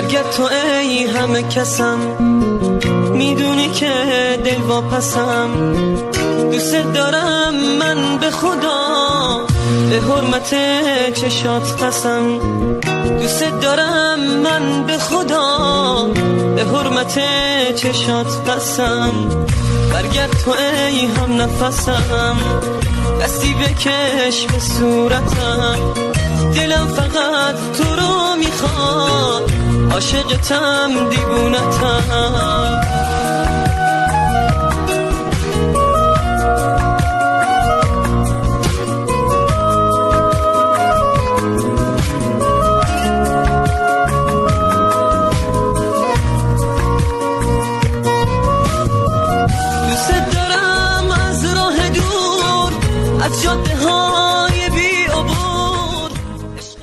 برگرد تو ای همه کسم، میدونی که دل واپسم. دوست دارم من به خدا، به حرمت چشات قسم. دوست دارم من به خدا، به حرمت چشات قسم. برگرد تو ای هم نفسم، دستی بکش به صورتم. دلم فقط تو رو میخواد، عاشقتم دیوونتم.